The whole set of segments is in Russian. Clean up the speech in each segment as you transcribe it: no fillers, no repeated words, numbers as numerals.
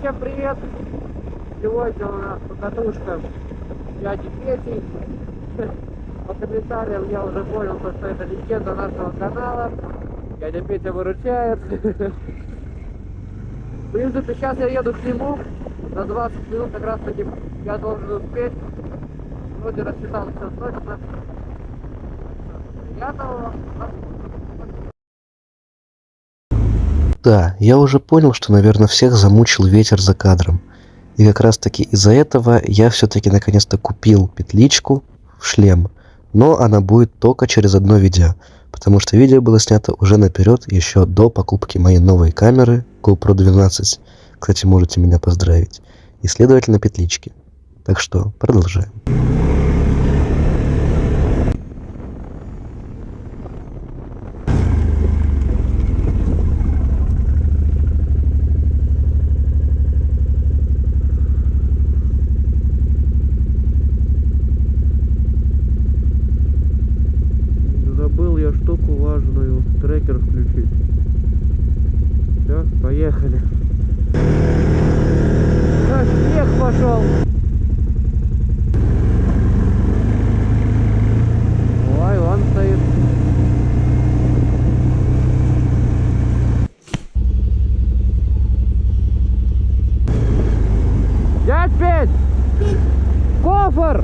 Всем привет! Сегодня у нас покатушка дяди Пети. По комментариям я уже понял, что это легенда нашего канала. Дядя Петя выручает. В принципе, сейчас я еду к нему. За 20 минут как раз таки я должен успеть. Вроде рассчитал все точно. Приятного вам. Да, я уже понял, что, наверное, всех замучил ветер за кадром. И как раз таки из-за этого я все-таки наконец-то купил петличку в шлем. Но она будет только через одно видео. Потому что видео было снято уже наперед, еще до покупки моей новой камеры GoPro 12. Кстати, можете меня поздравить. И, следовательно, петлички. Так что, продолжаем. Забыл я штуку важную, трекер включить. Все, поехали. А, снег пошел. Ой, он стоит. Дядь Петь! Кофр!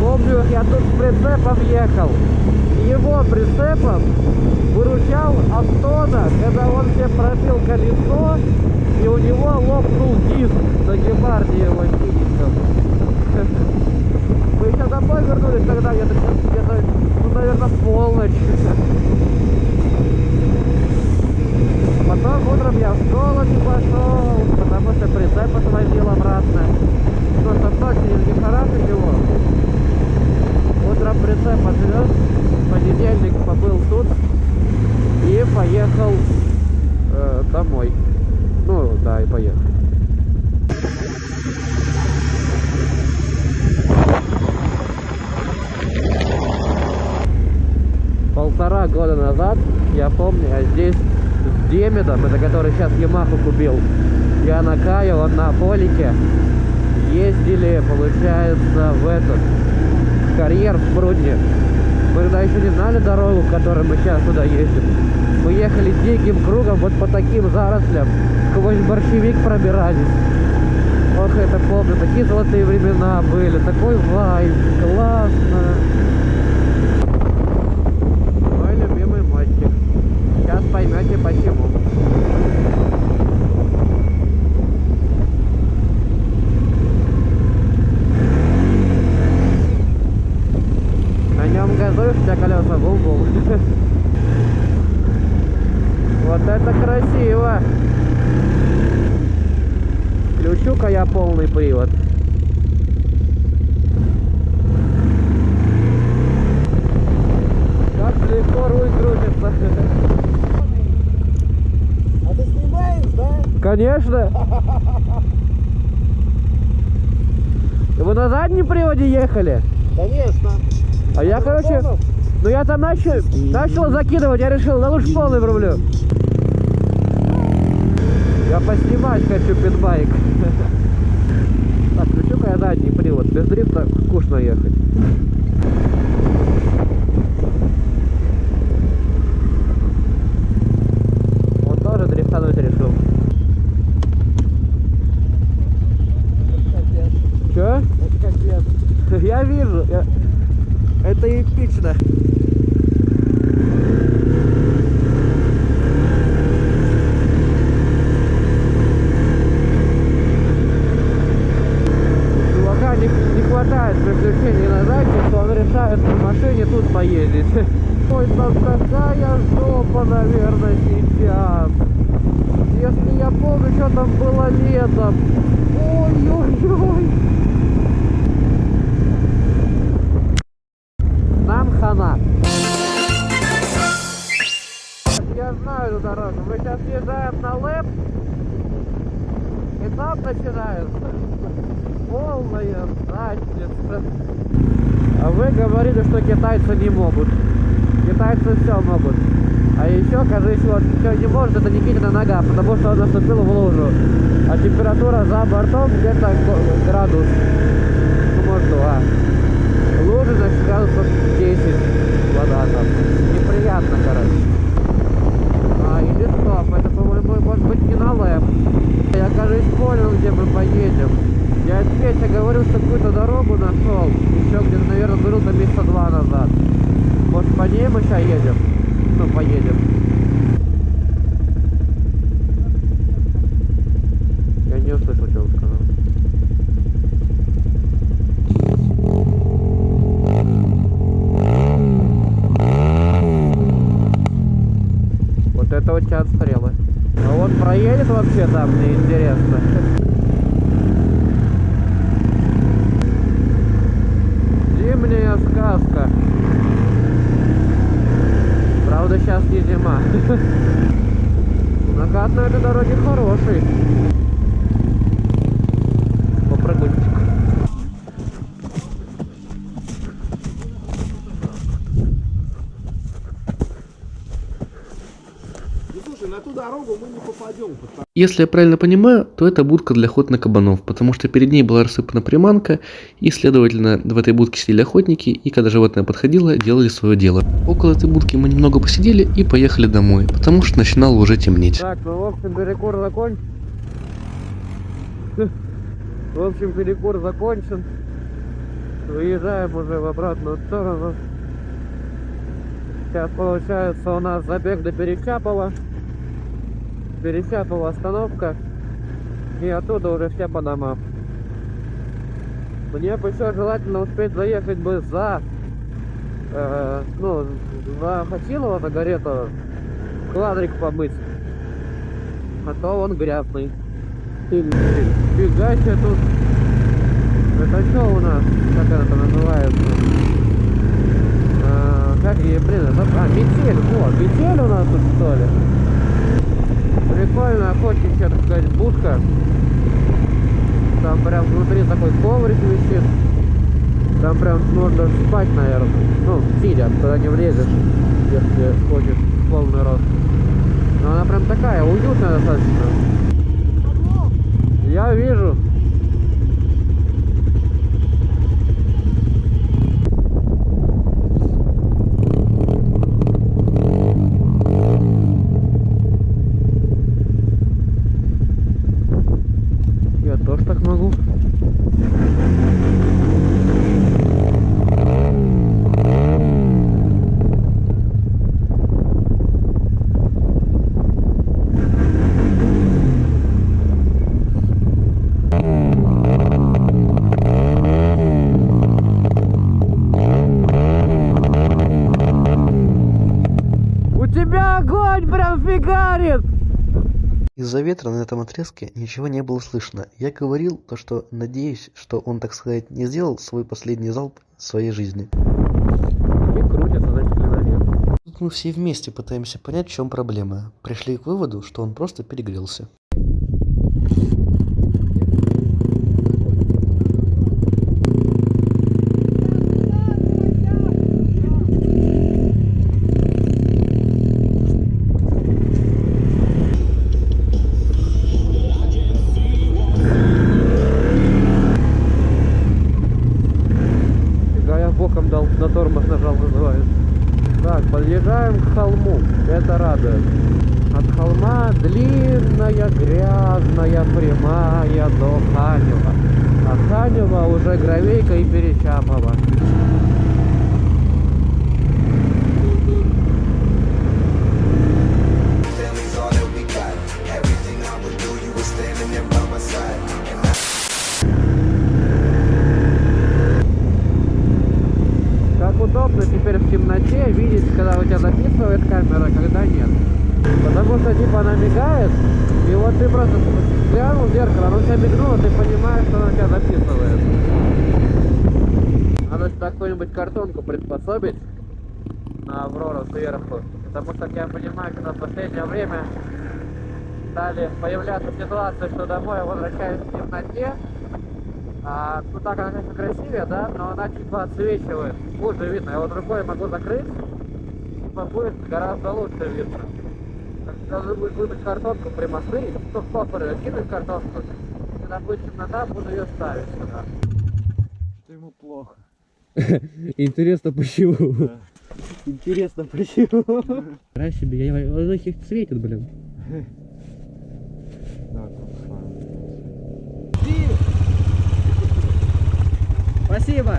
Помню, я тут с прицепом ехал. Его прицепом выручал Антона, когда он себе пробил колесо, и у него лопнул диск на гепарде его синеньком. Мы еще домой вернулись тогда где-то, ну, наверное, в полночь. А потом утром я в школу не пошел, потому что прицеп отвозил обратно. Просто ночью нехорошо его. Утром прицеп отвез, в понедельник побыл тут и поехал домой. Ну да, и поехал. Полтора года назад, я помню, я здесь с Демидом, это который сейчас Ямаху купил, я на Каю, он на Полике, ездили, получается, в этот карьер в Прудне. Мы тогда еще не знали дорогу, которой мы сейчас туда ездим. Мы ехали диким кругом, вот по таким зарослям, сквозь борщевик пробирались. Ох, это помню, такие золотые времена были, такой вайб, классно. Мой любимый мостик. Сейчас поймете почему. На нем газуешь, у тебя колеса бум-бум. Вот это красиво. Включу-ка я полный привод. Как легко руль крутится. А ты снимаешь, да? Конечно. Вы на заднем приводе ехали? Конечно. А я, короче, ну я там начал закидывать, я решил, да лучше полный врублю. Я поснимать хочу питбайк. Так, включу-ка я задний привод, без дрифта скучно ехать. Он тоже дрифтануть решил. Че? Это капец. Я вижу. Это эпично. Чувака не хватает приключений на даче, что он решает на машине тут поездить. Ой, там какая жопа, наверное, сейчас. Если я помню, что там было летом. Ой-ой-ой. Нам хана. Я знаю эту дорогу. Мы сейчас съезжаем на ЛЭП, и там начинается. полная задница. А вы говорили, что китайцы не могут. Китайцы все могут. А еще, кажется, вот что не может, это Никитина нога, потому что он наступил в лужу. А температура за бортом где-то градус. Ну, может, 2. Лужи, значит, градусов 10. Вода там. Неприятно, короче. Или стоп, это, по-моему, может быть не на лэп. Я, кажется, понял, где мы поедем. Я Петя говорил, что какую-то дорогу нашел. Еще где-то, наверное, был там месяца 2 назад. Может, по ней мы сейчас едем? Ну, поедем. Я не услышал, что он сказал. Вот это вот тебя отстрелы. А он проедет вообще там, мне интересно. Зимняя сказка. Правда, сейчас не зима. Накат на этой дороге хороший. Попрыгунчик. Ну слушай, на ту дорогу мы не попадем. Если я правильно понимаю, то это будка для охоты на кабанов, потому что перед ней была рассыпана приманка, и, следовательно, в этой будке сидели охотники, и когда животное подходило, делали свое дело. Около этой будки мы немного посидели и поехали домой, потому что начинало уже темнеть. Так, ну в общем перекур закончен. В общем перекур закончен. Выезжаем уже в обратную сторону. Сейчас получается у нас забег до Перечапова. Перечапова остановка. И оттуда уже все по домам. Мне бы еще желательно успеть заехать бы за Хатилова, за Горетова, квадрик помыть. А то он грязный. Фига себе тут. Это что у нас? Как это называется? Как я, метель. Вот, метель у нас тут, что ли? Прикольно, охотничья, так сказать, будка. Там прям внутри такой коврик висит. Там прям можно спать, наверное. Ну, сидя, туда не влезешь, если хочешь полный рост. Но она прям такая, уютная достаточно. Я вижу. Я тоже так могу. У тебя огонь прям фигарит! Из-за ветра на этом отрезке ничего не было слышно. Я говорил то, что надеюсь, что он, так сказать, не сделал свой последний залп в своей жизни. И крутится, значит, наверх. Тут мы все вместе пытаемся понять, в чем проблема. Пришли к выводу, что он просто перегрелся. Боком дал, на тормоз нажал, называется. Так, подъезжаем к холму. Это радует. От холма длинная, грязная, прямая до Ханева. А Ханева уже Гравейка и Перечапова. Удобно теперь в темноте видеть, когда у тебя записывает камера, когда нет. Потому что типа она мигает, и вот ты просто глянул в зеркало, оно у тебя мигнуло, ты понимаешь, что она тебя записывает. Надо сюда какую-нибудь картонку приспособить на Аврору сверху. Потому что я понимаю, что в последнее время стали появляться ситуации, что домой я возвращаюсь в темноте. Ну так она, конечно, красивее, да, но она типа отсвечивает. Хуже видно. Я вот рукой могу закрыть, типа будет гораздо лучше видно. Должны будет выбить картонку примастерить, в стопоры кинуть картонку, и, допустим, на буду ее ставить сюда. Что ему плохо. Интересно почему? Да. Интересно почему? Раз себе, он их светит, блин. Да, фан. Спасибо.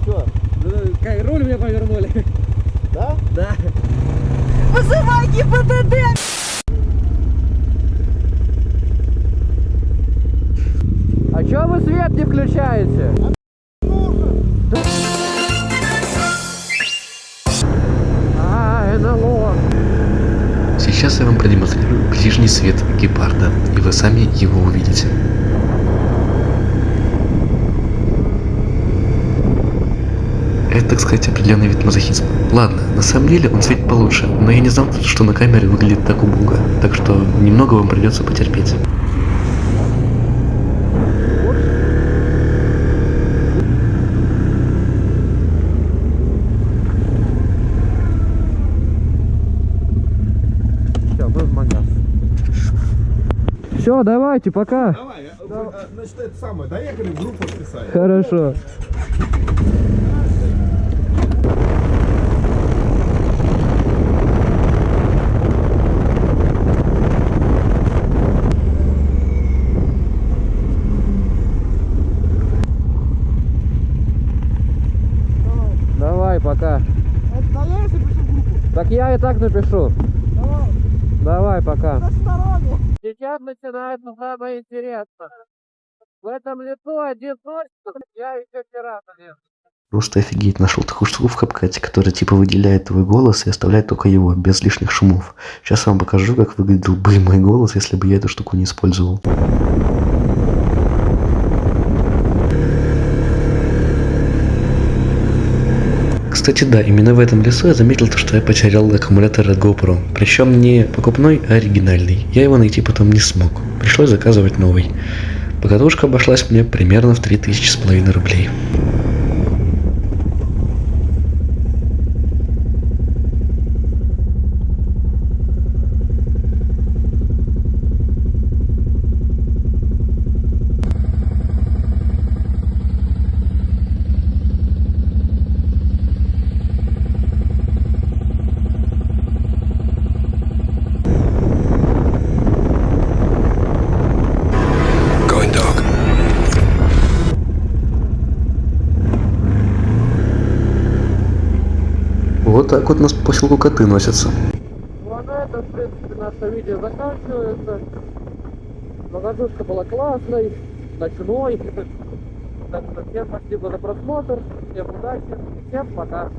Что? Как руль мне повернули. Да? Да. Вызывай ГИБДД! А чё вы свет не включаете? НЛО. Сейчас я вам продемонстрирую ближний свет гепарда, и вы сами его увидите. Это, так сказать, определенный вид мазохизма. Ладно, на самом деле он светит получше, но я не знал, что на камере выглядит так убого, так что немного вам придется потерпеть. Все, мы в магаз. Все, давайте, пока. Давай, значит, это самое, доехали в группу писать. Хорошо. Давай, пока. Да я если пишу в группу. Так я и так напишу. Давай, Давай, пока. до здоровья. Сейчас начинается самое интересное. В этом лесу один ночь, я еще вчера залез. Просто офигеть, нашел такую штуку в CapCut, которая типа выделяет твой голос и оставляет только его, без лишних шумов. Сейчас вам покажу, как выглядел бы мой голос, если бы я эту штуку не использовал. Кстати, да, именно в этом лесу я заметил то, что я потерял аккумулятор от GoPro. Причем не покупной, а оригинальный. Я его найти потом не смог. Пришлось заказывать новый. Покатушка обошлась мне примерно в 3500 рублей. Вот так вот у нас по поселку коты носятся. Ну а на этом, в принципе, наше видео заканчивается. Покатушка была классной, ночной. Так что всем спасибо за просмотр, всем удачи, всем пока.